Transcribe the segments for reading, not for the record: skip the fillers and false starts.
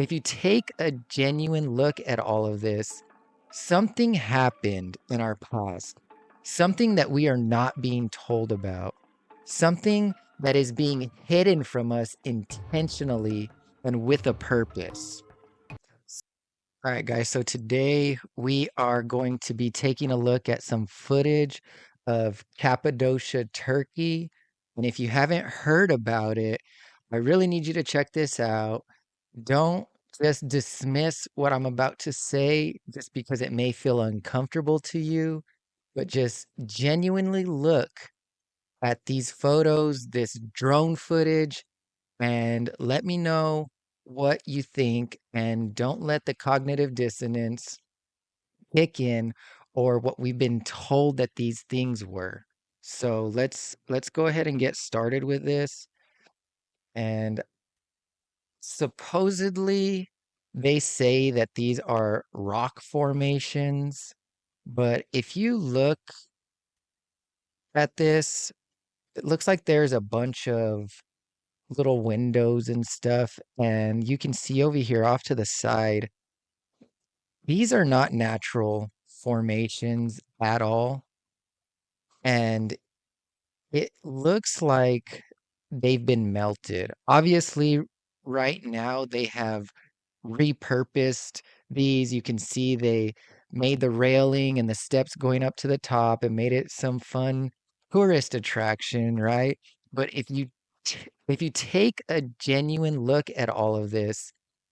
If you take a genuine look at all of this, something happened in our past, something that we are not being told about, something that is being hidden from us intentionally and with a purpose. All right, guys, so today we are going to be taking a look at some footage of Cappadocia, Turkey. And if you haven't heard about it, I really need you to check this out. Don't just dismiss what I'm about to say just because it may feel uncomfortable to you, but just genuinely look at these photos, this drone footage, and let me know what you think. And don't let the cognitive dissonance kick in or what we've been told that these things were. So let's go ahead and get started with this. And supposedly, they say that these are rock formations, but if you look at this, it looks like there's a bunch of little windows and stuff, and you can see over here off to the side, these are not natural formations at all, and it looks like they've been melted. Obviously, right now they have repurposed these. You can see they made the railing and the steps going up to the top and made it some fun tourist attraction, right? But if you take a genuine look at all of this,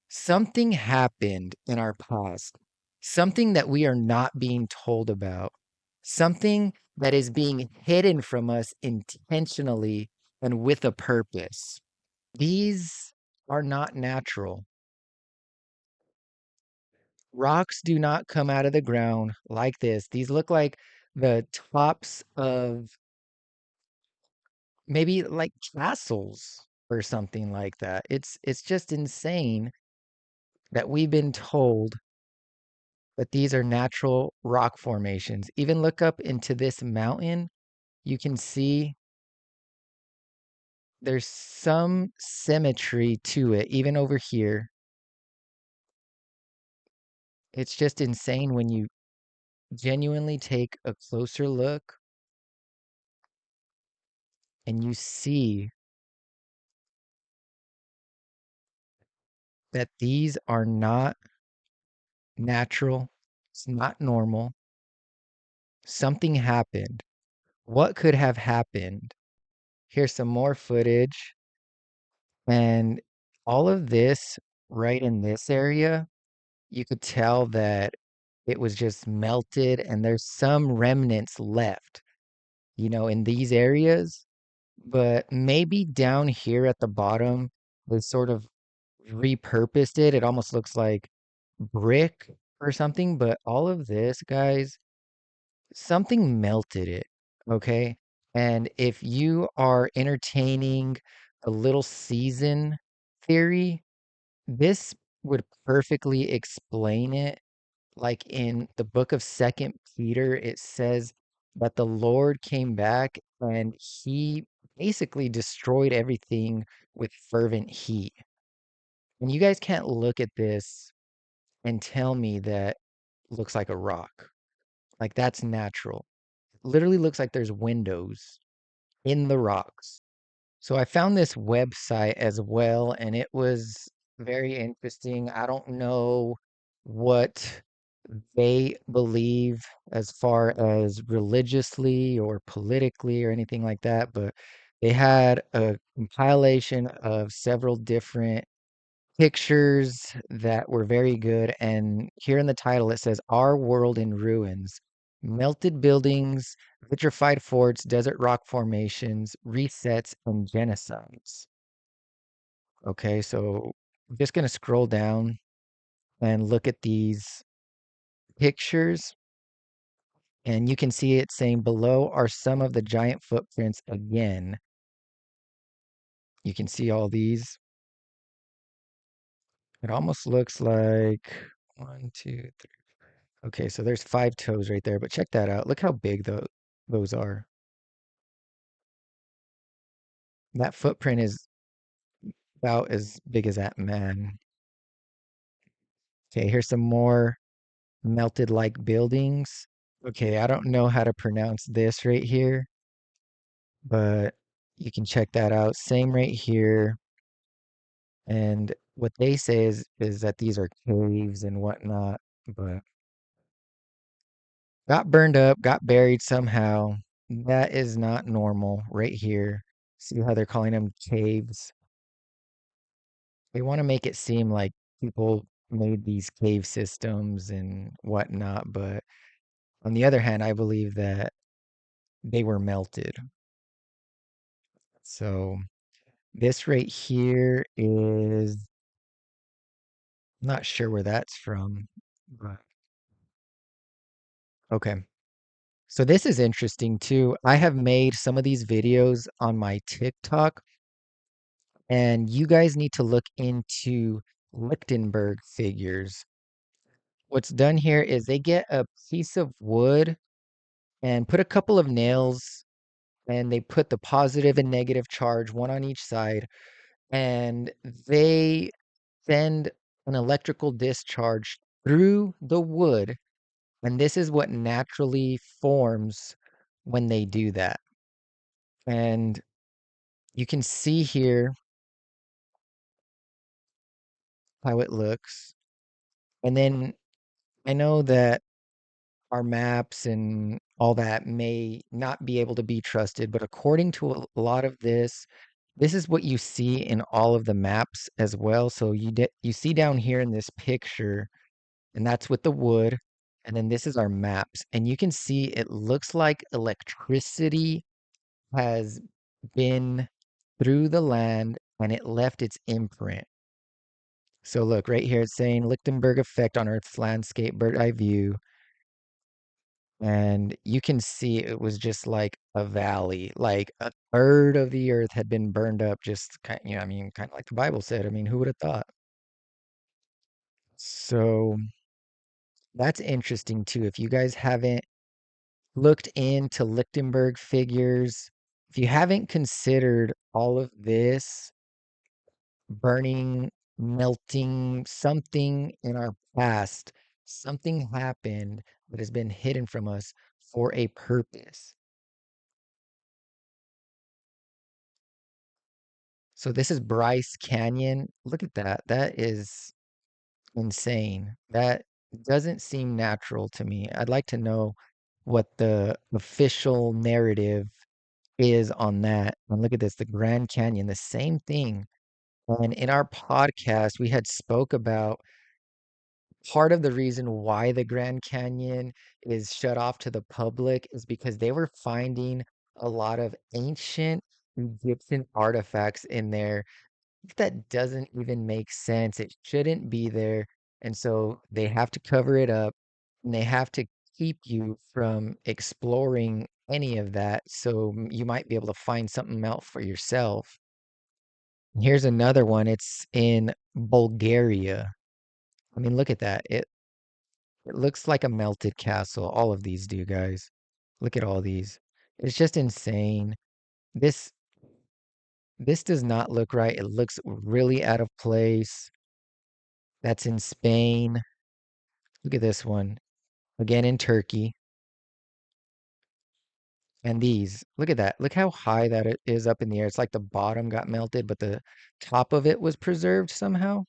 something happened in our past, something that we are not being told about, something that is being hidden from us intentionally and with a purpose. These are not natural. Rocks do not come out of the ground like this. These look like the tops of maybe like castles or something like that. It's just insane that we've been told that these are natural rock formations. Even look up into this mountain, you can see there's some symmetry to it, even over here. It's just insane when you genuinely take a closer look and you see that these are not natural. It's not normal. Something happened. What could have happened? Here's some more footage. And all of this right in this area, you could tell that it was just melted and there's some remnants left, in these areas. But maybe down here at the bottom, they sort of repurposed it. It almost looks like brick or something. But all of this, guys, something melted it, okay? And if you are entertaining a little season theory, this would perfectly explain it. Like in the book of Second Peter, it says that the Lord came back and he basically destroyed everything with fervent heat. And you guys can't look at this and tell me that looks like a rock. Like that's natural. Literally looks like there's windows in the rocks. So I found this website as well, and it was very interesting. I don't know what they believe as far as religiously or politically or anything like that, but they had a compilation of several different pictures that were very good. And here in the title, it says Our World in Ruins. Melted buildings, vitrified forts, desert rock formations, resets, and genocides. Okay, so I'm just going to scroll down and look at these pictures. And you can see it saying below are some of the giant footprints again. You can see all these. It almost looks like one, two, three. Okay, so there's 5 toes right there, but check that out. Look how big those are. That footprint is about as big as that man. Okay, here's some more melted like buildings. Okay, I don't know how to pronounce this right here, but you can check that out. Same right here. And what they say is that these are caves and whatnot, but got burned up, got buried somehow. That is not normal right here. See how they're calling them caves? They want to make it seem like people made these cave systems and whatnot, but on the other hand, I believe that they were melted. So this right here is not sure where that's from, but okay. So this is interesting too. I have made some of these videos on my TikTok, and you guys need to look into Lichtenberg figures. What's done here is they get a piece of wood and put a couple of nails, and they put the positive and negative charge, one on each side, and they send an electrical discharge through the wood, and this is what naturally forms when they do that. And you can see here how it looks. And then I know that our maps and all that may not be able to be trusted, but according to a lot of this, this is what you see in all of the maps as well. So you see down here in this picture, and that's with the wood, and then this is our maps, and you can see it looks like electricity has been through the land and it left its imprint. So look right here, it's saying Lichtenberg effect on Earth's landscape, bird eye view. And you can see it was just like a valley, like a third of the earth had been burned up, just kind, I mean, kind of like the Bible said. I mean, who would have thought? So that's interesting too. If you guys haven't looked into Lichtenberg figures, if you haven't considered all of this burning, melting, something in our past, something happened that has been hidden from us for a purpose. So this is Bryce Canyon. Look at that. That is insane. That doesn't seem natural to me. I'd like to know what the official narrative is on that. And look at this, the Grand Canyon, the same thing. And in our podcast, we had spoke about part of the reason why the Grand Canyon is shut off to the public is because they were finding a lot of ancient Egyptian artifacts in there that doesn't even make sense. It shouldn't be there. And so they have to cover it up and they have to keep you from exploring any of that. So you might be able to find something out for yourself. Here's another one. It's in Bulgaria. I mean, look at that. It looks like a melted castle. All of these do, guys. Look at all these. It's just insane. This this does not look right. It looks really out of place. That's in Spain. Look at this one. Again in Turkey. And these. Look at that. Look how high that it is up in the air. It's like the bottom got melted, but the top of it was preserved somehow.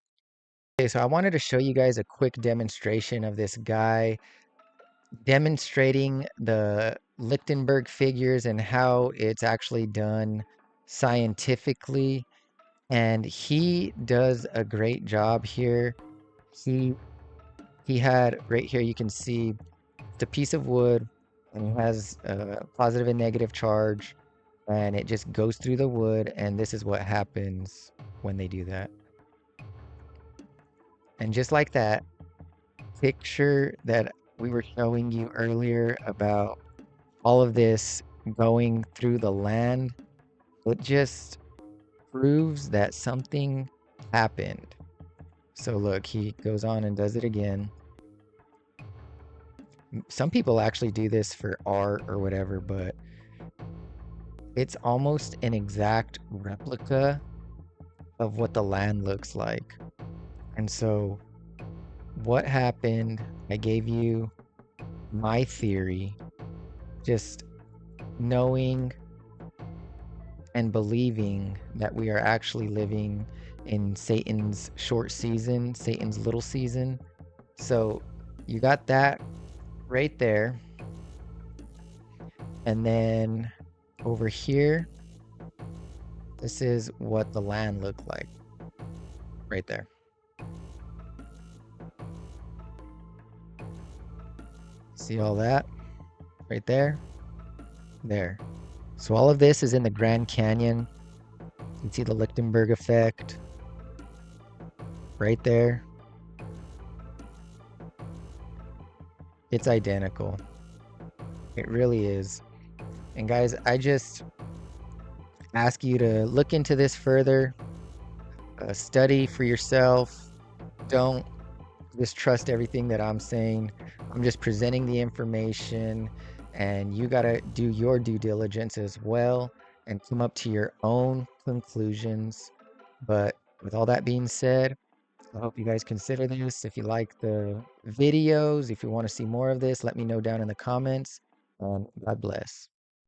Okay, so I wanted to show you guys a quick demonstration of this guy demonstrating the Lichtenberg figures and how it's actually done scientifically. And he does a great job here. He he had right here, you can see it's a piece of wood and it has a positive and negative charge, and it just goes through the wood, and this is what happens when they do that. And just like that picture that we were showing you earlier about all of this going through the land, it just proves that something happened. So look, he goes on and does it again. Some people actually do this for art or whatever, but it's almost an exact replica of what the land looks like. And so what happened. I gave you my theory, just knowing and believing that we are actually living in Satan's short season, Satan's little season. So you got that right there. And then over here, this is what the land looked like right there. See all that right there? There. So all of this is in the Grand Canyon. You can see the Lichtenberg effect right there. It's identical. It really is. And guys, I just ask you to look into this further, study for yourself. Don't just trust everything that I'm saying. I'm just presenting the information, and you got to do your due diligence as well and come up to your own conclusions. But with all that being said, I hope you guys consider this. If you like the videos, if you want to see more of this, let me know down in the comments. And God bless.